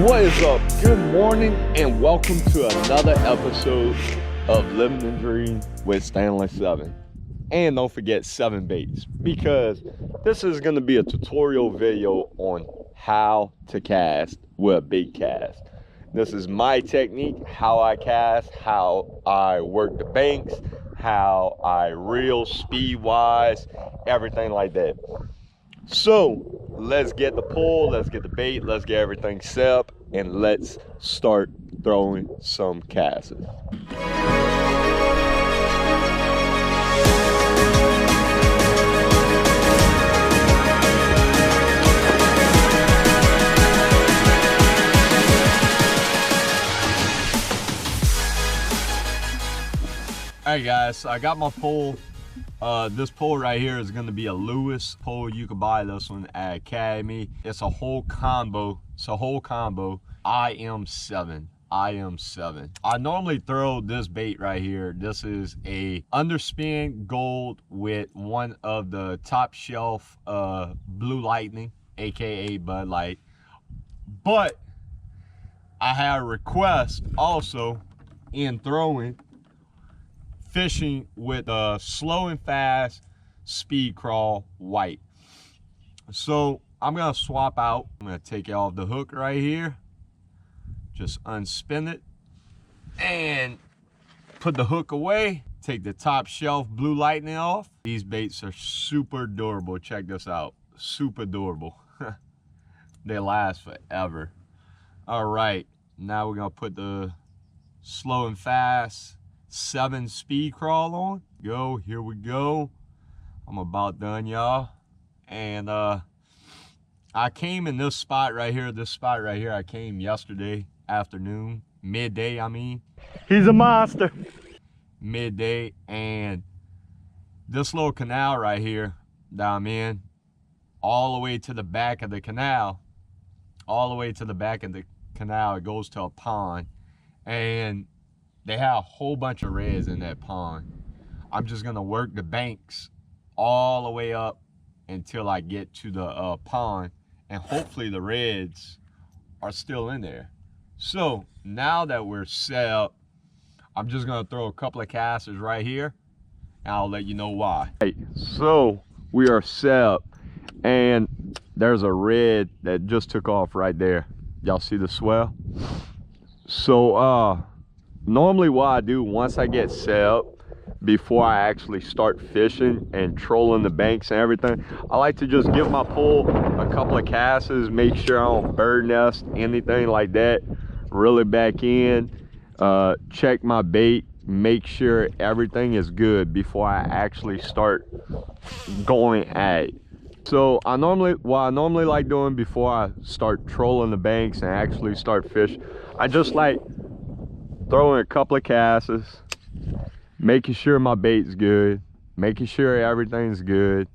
What is up? Good morning and welcome to another episode of Living the Dream with Stanley 7. And don't forget 7 baits, because this is going to be a tutorial video on how to cast with a bait cast. This is my technique, how I cast, how I work the banks, how I reel speed-wise, everything like that. So let's get the pull, let's get the bait, let's get everything set up, and let's start throwing some casts. Alright guys, so I got my pole. This pole right here is going to be a Lewis pole. You can buy this one at Academy. It's a whole combo. It's a whole combo. IM7. IM7. I normally throw this bait right here. This is a underspin gold with one of the top shelf Blue Lightning, aka Bud Light. But I had a request also in throwing fishing with a slow and fast speed crawl white. So I'm gonna swap out. I'm gonna take it off the hook right here, just unspin it and put the hook away. Take the top shelf Blue Lightning off. These baits are super durable. Check this out, super durable. They last forever. All right, now we're gonna put the slow and fast 7 speed crawl on. Go, here we go. I'm about done, y'all. And I came in this spot right here. I came yesterday afternoon, midday, I mean. He's a monster. Midday, and this little canal right here that I'm in, all the way to the back of the canal, it goes to a pond, and they have a whole bunch of reds in that pond. I'm just gonna work the banks all the way up until I get to the pond, and hopefully the reds are still in there. So now that we're set up, I'm just gonna throw a couple of casters right here, and I'll let you know why. Hey, so we are set up, and there's a red that just took off right there. Y'all see the swell? So normally what I do once I get set up, before I actually start fishing and trolling the banks and everything, I like to just give my pole a couple of casts, make sure I don't bird nest, anything like that, reel it back in, check my bait, make sure everything is good before I actually start going at it. So what I normally like doing before I start trolling the banks and actually start fishing, I just like throwing a couple of casts, making sure my bait's good, making sure everything's good,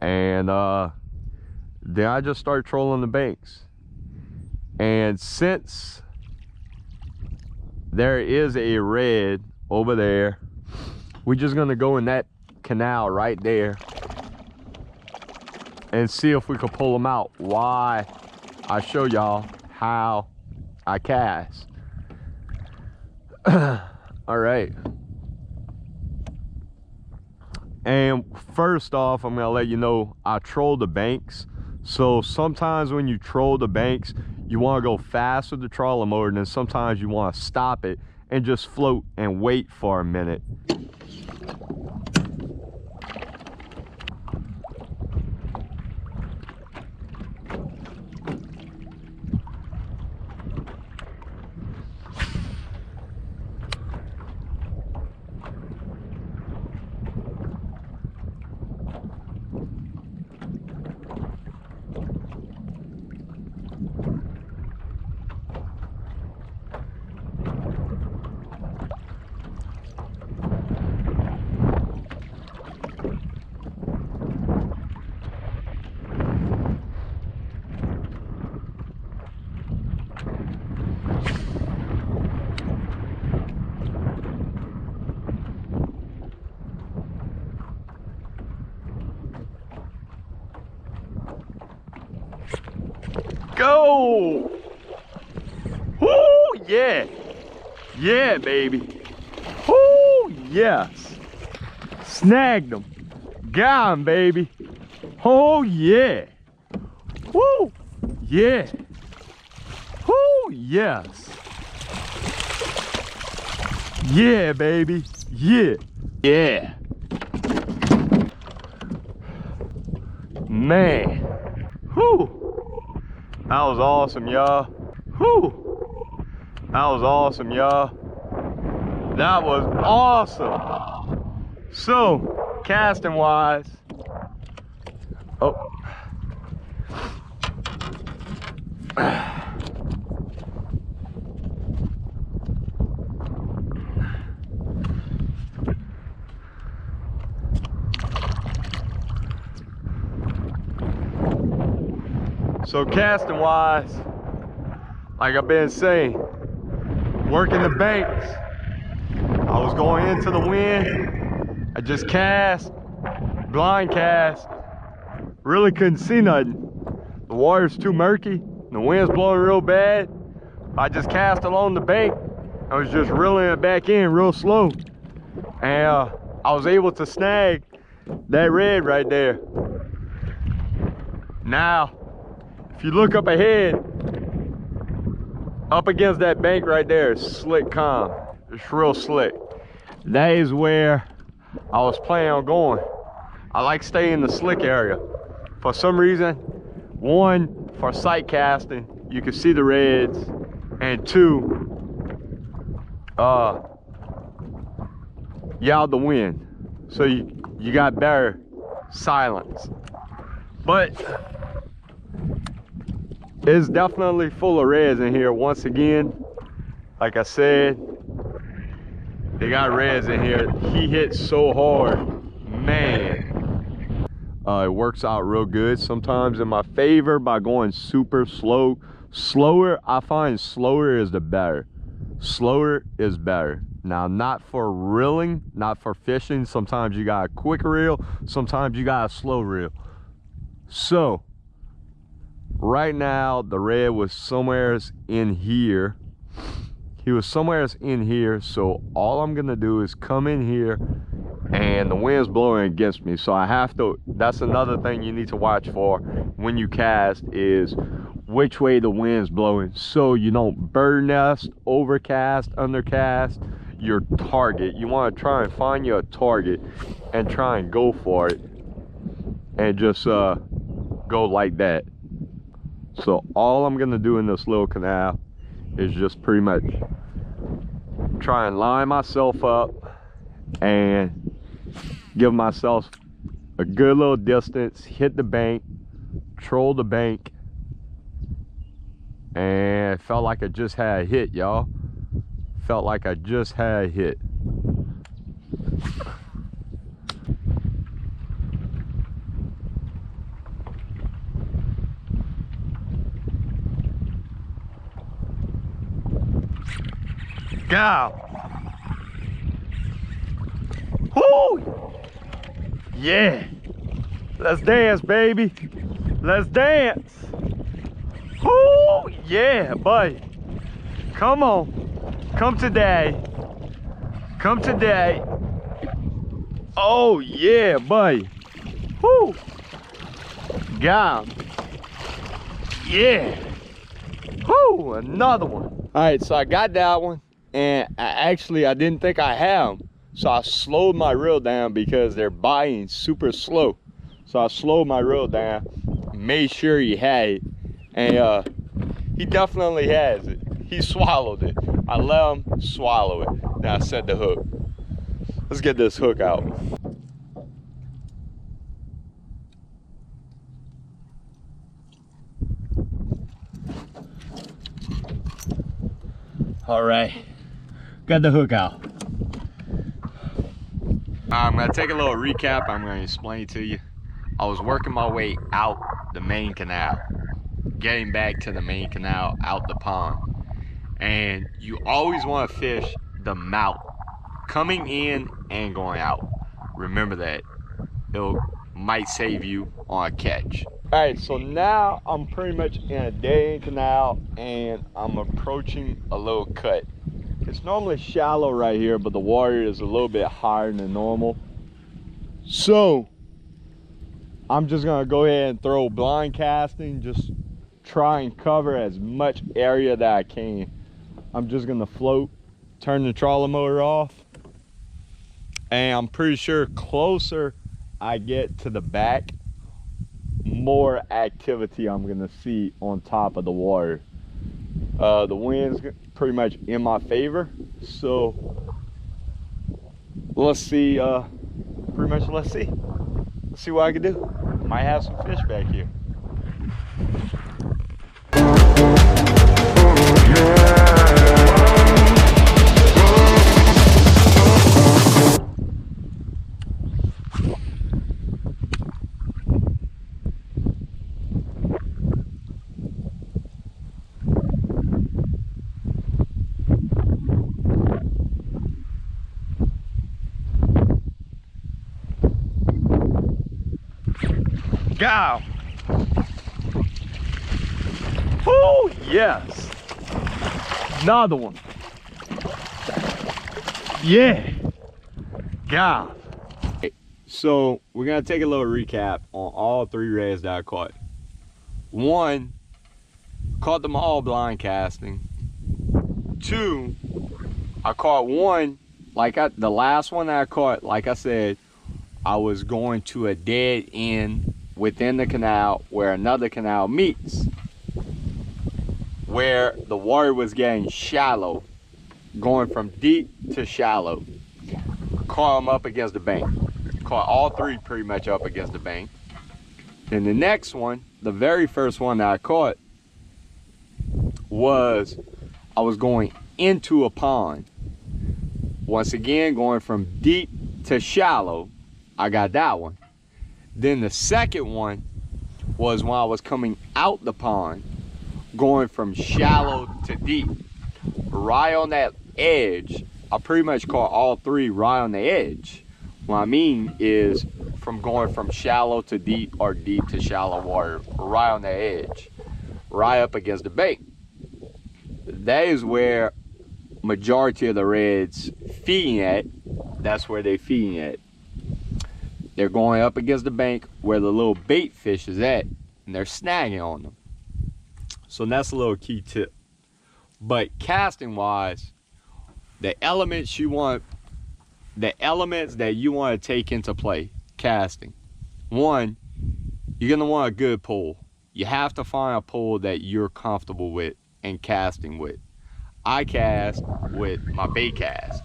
and then I just start trolling the banks. And since there is a red over there, we're just gonna go in that canal right there and see if we can pull them out. Why I show y'all how I cast. All right, and first off, I'm gonna let you know I troll the banks. So sometimes when you troll the banks, you want to go fast with the trolling motor, and then sometimes you want to stop it and just float and wait for a minute. Go! yeah. Yeah, baby. Oh, yes. Snagged him. Got him, baby. Oh, yeah. Woo. Yeah. Oh, yes. Yeah, baby. Yeah. Yeah. Man. Whew. That was awesome, y'all. Whew. That was awesome, y'all. That was awesome. So, casting wise. Oh. So casting wise, like I've been saying, working the banks. I was going into the wind. I just cast, blind cast. Really couldn't see nothing. The water's too murky. The wind's blowing real bad. I just cast along the bank. I was just reeling it back in real slow. And I was able to snag that red right there. Now, if you look up ahead, up against that bank right there, it's slick calm. It's real slick. That is where I was planning on going. I like staying in the slick area. For some reason, one, for sight casting, you can see the reds, and two, you out the wind. So you got better silence. But it's definitely full of reds in here. Once again, like I said, they got reds in here. He hit so hard, man. It works out real good sometimes in my favor by going super slow. Slower, I find slower is the better. Slower is better. Now, not for reeling, not for fishing. Sometimes you got a quick reel, sometimes you got a slow reel. So right now, the red was somewhere in here. He was somewhere in here. So all I'm gonna do is come in here, and the wind's blowing against me. So I have to, that's another thing you need to watch for when you cast, is which way the wind's blowing. So you don't bird nest, overcast, undercast your target. You wanna try and find you a target and try and go for it. And just go like that. So all I'm gonna do in this little canal is just pretty much try and line myself up and give myself a good little distance, hit the bank, troll the bank, and it felt like I just had a hit, y'all. Felt like I just had a hit. Go! Woo! Yeah! Let's dance, baby! Let's dance! Woo! Yeah, buddy! Come on! Come today! Come today! Oh yeah, buddy! Woo! Got him! Yeah! Woo! Another one! Alright, so I got that one. And I didn't think I had them, so I slowed my reel down because they're biting super slow. So I slowed my reel down, made sure he had it, and he definitely has it. He swallowed it. I let him swallow it. Now I set the hook. Let's get this hook out. All right. Got the hook out. I'm gonna take a little recap. I'm gonna explain to you. I was working my way out the main canal, getting back to the main canal, out the pond. And you always want to fish the mouth, coming in and going out. Remember that. It'll might save you on a catch. All right, so now I'm pretty much in a dead-end canal and I'm approaching a little cut. It's normally shallow right here, but the water is a little bit higher than normal. So I'm just gonna go ahead and throw blind casting, just try and cover as much area that I can. I'm just gonna float, turn the trawler motor off, and I'm pretty sure closer I get to the back, more activity I'm gonna see on top of the water. The wind's pretty much in my favor, so let's see. Let's see what I can do. Might have some fish back here. Go! Oh, yes! Another one. Yeah! God. So, we're gonna take a little recap on all 3 reds that I caught. 1, caught them all blind casting. 2, I caught one, the last one that I caught, like I said, I was going to a dead end within the canal where another canal meets, where the water was getting shallow, going from deep to shallow. Caught them up against the bank. Caught all 3 pretty much up against the bank. Then the next one, the very first one that I caught, was I was going into a pond. Once again, going from deep to shallow, I got that one. Then the second one was when I was coming out the pond, going from shallow to deep. Right on that edge, I pretty much caught all 3 right on the edge. What I mean is from going from shallow to deep or deep to shallow water, right on the edge, right up against the bank. That is where majority of the reds feeding at. That's where they feeding at. They're going up against the bank where the little bait fish is at, and they're snagging on them. So that's a little key tip. But casting wise, the elements that you want to take into play casting. 1, you're gonna want a good pole. You have to find a pole that you're comfortable with and casting with. I cast with my bait cast,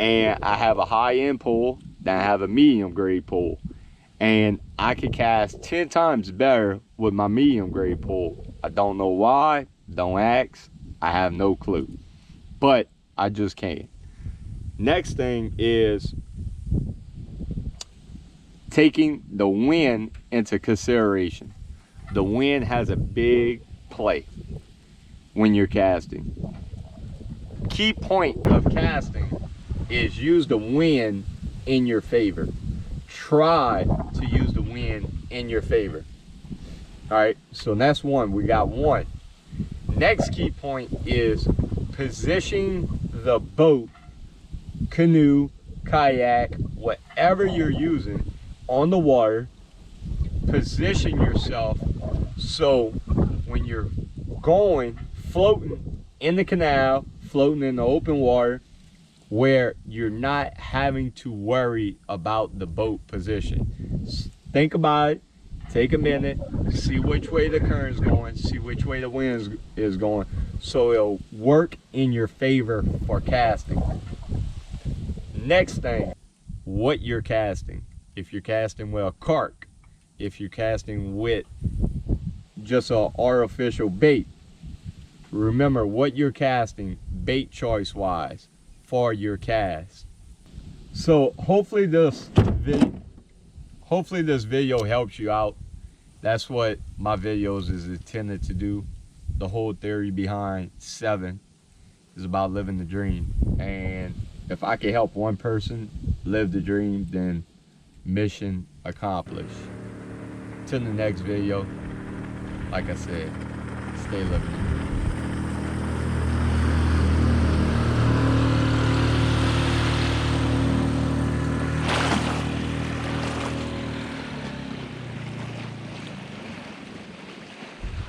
and I have a high-end pole, then I have a medium grade pole, and I can cast 10 times better with my medium grade pole. I don't know why, don't ask, I have no clue, but I just can. Next thing is taking the wind into consideration. The wind has a big play when you're casting. Key point of casting is use the wind in your favor. Try to use the wind in your favor. All right, so that's 1. We got 1. Next key point is positioning the boat, canoe, kayak, whatever you're using on the water. Position yourself so when you're going, floating in the canal, floating in the open water, where you're not having to worry about the boat position. Think about it, take a minute, see which way the current's going, see which way the wind is going, so it'll work in your favor for casting. Next thing, what you're casting. If you're casting with a carp, if you're casting with just an artificial bait, remember what you're casting bait choice wise for your cast. So hopefully this video helps you out. That's what my videos is intended to do. The whole theory behind 7 is about living the dream, and if I can help one person live the dream, then mission accomplished. Till the next video, like I said, stay living.